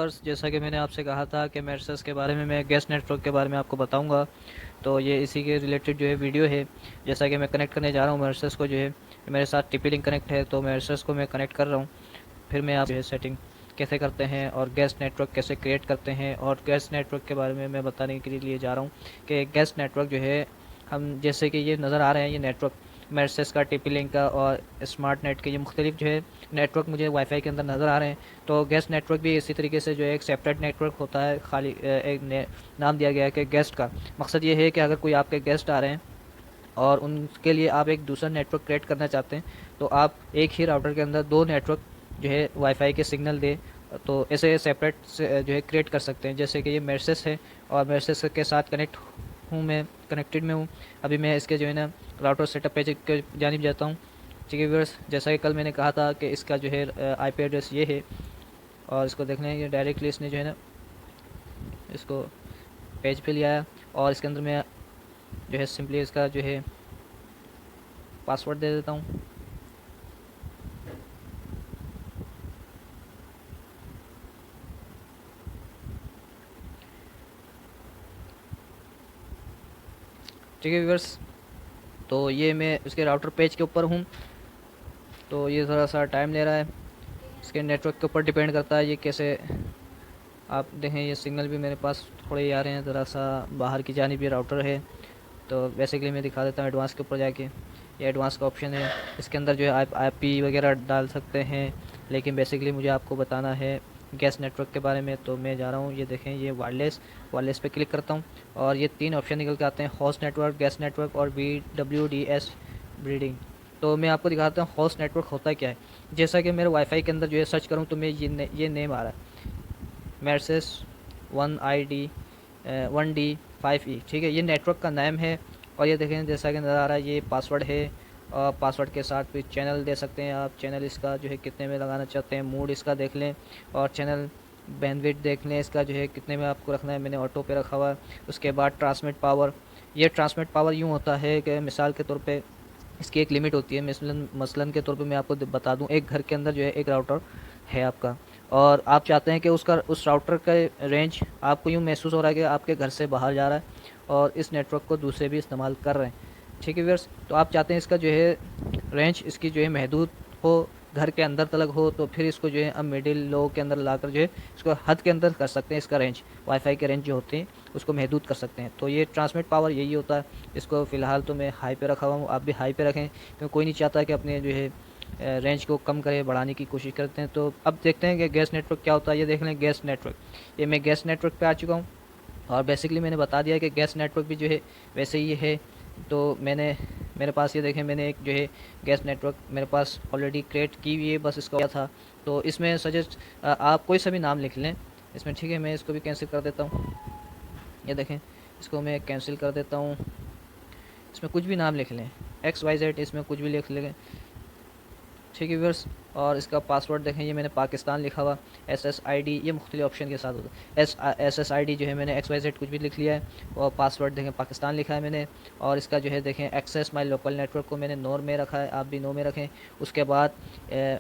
Viewers, जैसा कि मैंने आपसे कहा था कि मेर्सेस के बारे में, मैं गेस्ट नेटवर्क के बारे में आपको बताऊंगा। तो ये इसी के रिलेटेड जो है वीडियो है। जैसा कि मैं कनेक्ट करने जा रहा हूँ मेर्सेस को, जो है मेरे साथ टीपी लिंक कनेक्ट है, तो मेर्सेस को मैं कनेक्ट कर रहा हूँ। फिर मैं आप जो है सेटिंग कैसे करते हैं और गेस्ट नेटवर्क कैसे क्रिएट करते हैं, और गेस्ट नेटवर्क के बारे में मैं बताने के लिए जा रहा हूँ कि गेस्ट नेटवर्क जो है, हम जैसे कि ये नज़र आ रहे हैं, ये नेटवर्क मेर्सेस का, टीपी लिंक का और स्मार्ट नेट के, ये मुख्तलिफ जो है नेटवर्क मुझे वाईफाई के अंदर नज़र आ रहे हैं। तो गेस्ट नेटवर्क भी इसी तरीके से जो है एक सेपरेट नेटवर्क होता है, खाली एक नाम दिया गया है कि गेस्ट का। मकसद ये है कि अगर कोई आपके गेस्ट आ रहे हैं और उनके लिए आप एक दूसरा नेटवर्क क्रिएट करना चाहते हैं, तो आप एक ही राउटर के अंदर दो नेटवर्क जो है वाईफाई के सिग्नल दे, तो ऐसे सेपरेट से जो है क्रिएट कर सकते हैं। जैसे कि ये मेर्सेस है और मेर्सेस के साथ कनेक्ट हूँ, मैं कनेक्टेड में हूँ। अभी मैं इसके जो है ना राउटर सेटअप पेज के जानिब जाता हूँ। ठीक है व्यूअर्स, जैसा कि कल मैंने कहा था कि इसका जो है आईपी एड्रेस ये है, और इसको देख लें, ये डायरेक्टली इसने जो है ना इसको पेज पे लिया है। और इसके अंदर मैं जो है सिंपली इसका जो है पासवर्ड दे देता हूँ। ठीक है व्यूअर्स, तो ये मैं उसके राउटर पेज के ऊपर हूँ। तो ये थोड़ा सा टाइम ले रहा है, इसके नेटवर्क के ऊपर डिपेंड करता है ये कैसे। आप देखें, ये सिग्नल भी मेरे पास थोड़े ही आ रहे हैं, ज़रा सा बाहर की जानिब ये राउटर है। तो बेसिकली मैं दिखा देता हूँ एडवांस के ऊपर जाके। ये एडवांस का ऑप्शन है, इसके अंदर जो है आप आईपी वगैरह डाल सकते हैं, लेकिन बेसिकली मुझे आपको बताना है गैस नेटवर्क के बारे में। तो मैं जा रहा हूँ, ये देखें, ये वायरलेस पे क्लिक करता हूँ और ये तीन ऑप्शन निकल के आते हैं, होस्ट नेटवर्क, गैस नेटवर्क और VWDS ब्रीडिंग। तो मैं आपको दिखाता हूँ होस्ट नेटवर्क होता क्या है। जैसा कि मेरे वाईफाई के अंदर जो है सर्च करूँ तो मैं ये नेम आ रहा है, मेर्सेस 1D5E। ठीक है, ये नेटवर्क का नाम है। और ये देखें, जैसा कि नज़र आ रहा है, ये पासवर्ड है। और पासवर्ड के साथ फिर चैनल दे सकते हैं आप, चैनल इसका जो है कितने में लगाना चाहते हैं, मूड इसका देख लें, और चैनल बैंडविड्थ देख लें इसका जो है कितने में आपको रखना है। मैंने ऑटो पे रखा हुआ है। उसके बाद ट्रांसमिट पावर, ये ट्रांसमिट पावर यूँ होता है कि मिसाल के तौर पे इसकी एक लिमिट होती है। मसलन के तौर पे मैं आपको बता दूं, एक घर के अंदर जो है एक राउटर है आपका, और आप चाहते हैं कि उस राउटर का रेंज आपको यूँ महसूस हो रहा है कि आपके घर से बाहर जा रहा है और इस नेटवर्क को दूसरे भी इस्तेमाल कर रहे हैं। ठीक है व्यूअर्स, तो आप चाहते हैं इसका जो है रेंज इसकी जो है महदूद हो, घर के अंदर तलक हो, तो फिर इसको जो है हम मिडिल लो के अंदर लाकर जो है इसको हद के अंदर कर सकते हैं। इसका रेंज, वाईफाई के रेंज जो होते हैं उसको महदूद कर सकते हैं। तो ये ट्रांसमिट पावर यही होता है। इसको फ़िलहाल तो मैं हाई पे रखा हुआ हूँ, आप भी हाई पे रखें, क्योंकि कोई नहीं चाहता कि अपने जो है रेंज को कम करे, बढ़ाने की कोशिश करते हैं। तो अब देखते हैं कि गैस नेटवर्क क्या होता है। ये देख लें गैस नेटवर्क, ये मैं गैस नेटवर्क पे आ चुका हूँ, और बेसिकली मैंने बता दिया कि गैस नेटवर्क भी जो है वैसे ही है। तो मेरे पास ये देखें, मैंने एक जो है गैस नेटवर्क मेरे पास ऑलरेडी क्रिएट की हुई है, बस इसका क्या था। तो इसमें सजेस्ट आप कोई सा भी नाम लिख लें इसमें। ठीक है, मैं इसको भी कैंसिल कर देता हूँ। ये देखें, इसको मैं कैंसिल कर देता हूँ। इसमें कुछ भी नाम लिख लें, XYZ, इसमें कुछ भी लिख लें। ठीक है व्यूअर्स, और इसका पासवर्ड देखें, ये मैंने पाकिस्तान लिखा हुआ, SSID, ये मुख्तलिफ ऑप्शन के साथ होता है। SSID जो है मैंने XYZ कुछ भी लिख लिया है, और पासवर्ड देखें पाकिस्तान लिखा है मैंने। और इसका जो है देखें एक्सेस माई लोकल नेटवर्क को मैंने नो में रखा है, आप भी नो में रखें। उसके बाद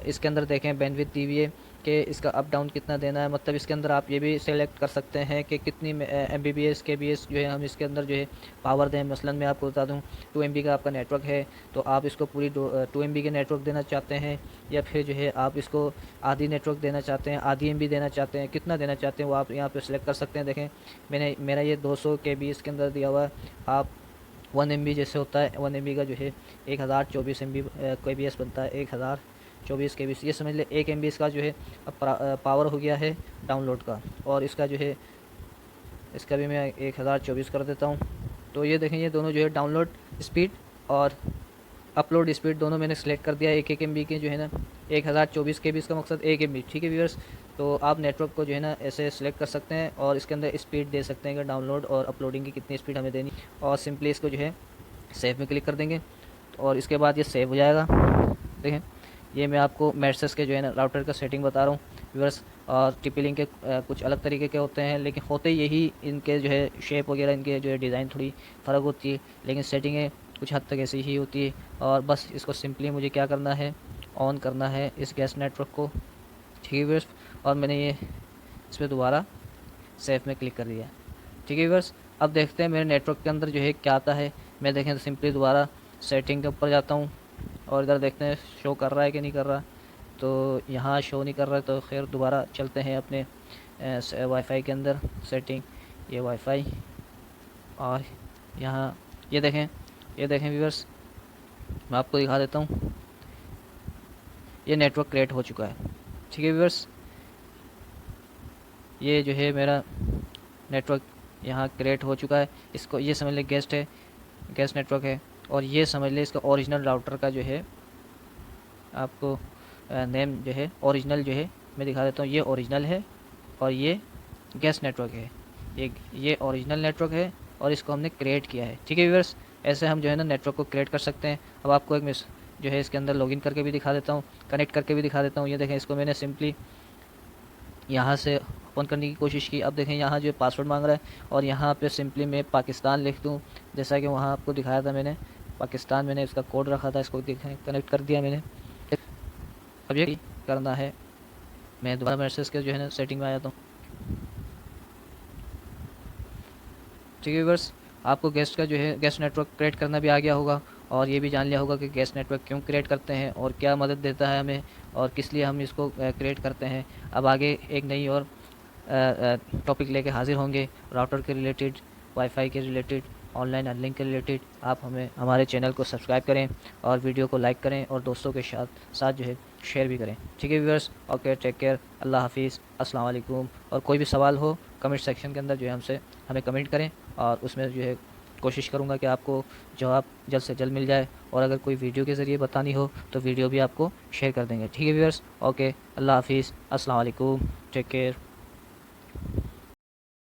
इसके अंदर देखें बैंडविड्थ दी हुई है कि इसका अप डाउन कितना देना है। मतलब इसके अंदर आप ये भी सेलेक्ट कर सकते हैं कि कितनी MBPS KBS जो है हम इसके अंदर जो है पावर दें। मसलन मैं आपको बता दूं, 2 MB का आपका नेटवर्क है, तो आप इसको पूरी 2 MB के नेटवर्क देना चाहते हैं, या फिर जो है आप इसको आधी नेटवर्क देना चाहते हैं, आधी MB देना चाहते हैं, कितना देना चाहते हैं वो आप यहाँ पर सेलेक्ट कर सकते हैं। देखें, मेरा ये 200 KB इसके अंदर दिया हुआ है। आप 1 MB जैसे होता है, 1 MB का जो है 1024 MB KBS बनता है, 1024 KB। ये समझ ले 1 MB इसका जो है अब पावर हो गया है डाउनलोड का। और इसका जो है इसका भी मैं 1024 कर देता हूँ। तो ये देखें, ये दोनों जो है डाउनलोड स्पीड और अपलोड स्पीड दोनों मैंने सेलेक्ट कर दिया 1 MB के जो है ना 1024 KB, इसका मकसद 1 MB। ठीक है व्यूअर्स, तो आप नेटवर्क को जो है ना ऐसे सेलेक्ट कर सकते हैं और इसके अंदर स्पीड दे सकते हैं कि डाउनलोड और अपलोडिंग की कितनी स्पीड हमें देनी, और सिंपली इसको जो है सेव में क्लिक कर देंगे और इसके बाद ये सेव हो जाएगा। देखें, ये मैं आपको मेर्सेस के जो है ना राउटर का सेटिंग बता रहा हूँ व्यूअर्स। और टीपी लिंक के कुछ अलग तरीके के होते हैं, लेकिन होते यही, इनके जो है शेप वगैरह, इनके जो है डिज़ाइन थोड़ी फ़र्क होती है, लेकिन सेटिंगें कुछ हद तक ऐसी ही होती है। और बस इसको सिंपली मुझे क्या करना है, ऑन करना है इस गैस नेटवर्क को। ठीक है व्यूअर्स, और मैंने ये इस पर दोबारा सेव में क्लिक कर दिया। ठीक है व्यूअर्स, अब देखते हैं मेरे नेटवर्क के अंदर जो है क्या आता है। मैं देखें तो सिंपली दोबारा सेटिंग के ऊपर जाता हूँ और इधर देखते हैं शो कर रहा है कि नहीं कर रहा। तो यहाँ शो नहीं कर रहा है, तो खैर दोबारा चलते हैं अपने वाईफाई के अंदर सेटिंग, ये वाईफाई, और यहाँ ये देखें व्यूअर्स, मैं आपको दिखा देता हूँ, ये नेटवर्क क्रिएट हो चुका है। ठीक है व्यूअर्स, ये जो है मेरा नेटवर्क यहाँ क्रिएट हो चुका है। इसको ये समझ ले गेस्ट नेटवर्क है, और ये समझ ले इसका ओरिजिनल राउटर का जो है आपको नेम जो है ओरिजिनल जो है मैं दिखा देता हूँ। ये ओरिजिनल है और ये गेस्ट नेटवर्क है। ये ओरिजिनल नेटवर्क है और इसको हमने क्रिएट किया है। ठीक है व्यूअर्स, ऐसे हम जो है ना नेटवर्क को क्रिएट कर सकते हैं। अब आपको एक मिस जो है इसके अंदर लॉगिन करके भी दिखा देता हूँ, कनेक्ट करके भी दिखा देता हूँ। ये देखें, इसको मैंने सिंपली यहाँ से ओपन करने की कोशिश की। अब देखें यहाँ जो पासवर्ड मांग रहा है, और यहाँ पे सिंपली मैं पाकिस्तान लिख दूँ, जैसा कि वहाँ आपको दिखाया था मैंने पाकिस्तान, मैंने इसका कोड रखा था, इसको देखें कनेक्ट कर दिया मैंने। अब ये करना है, मैं दोबारा मैसेज के जो है ना सेटिंग में आ जाता हूँ। ठीक है व्यूअर्स, आपको गेस्ट का जो है गेस्ट नेटवर्क क्रिएट करना भी आ गया होगा, और ये भी जान लिया होगा कि गेस्ट नेटवर्क क्यों क्रिएट करते हैं और क्या मदद देता है हमें और किस लिए हम इसको क्रिएट करते हैं। अब आगे एक नई और टॉपिक लेके हाजिर होंगे, राउटर के रिलेटेड, वाईफाई के रिलेटेड, ऑनलाइन अर्निंग के रिलेटेड। आप हमारे चैनल को सब्सक्राइब करें और वीडियो को लाइक करें और दोस्तों के साथ जो है शेयर भी करें। ठीक है व्यूअर्स, ओके, टेक केयर, अल्लाह हाफिज़, अस्सलाम वालेकुम। और कोई भी सवाल हो कमेंट सेक्शन के अंदर जो है हमें कमेंट करें, और उसमें जो है कोशिश करूँगा कि आपको जवाब जल्द से जल्द मिल जाए, और अगर कोई वीडियो के ज़रिए बतानी हो तो वीडियो भी आपको शेयर कर देंगे। ठीक है व्यूअर्स, ओके, अल्लाह हाफिज़, अस्सलाम वालेकुम, टेक केयर।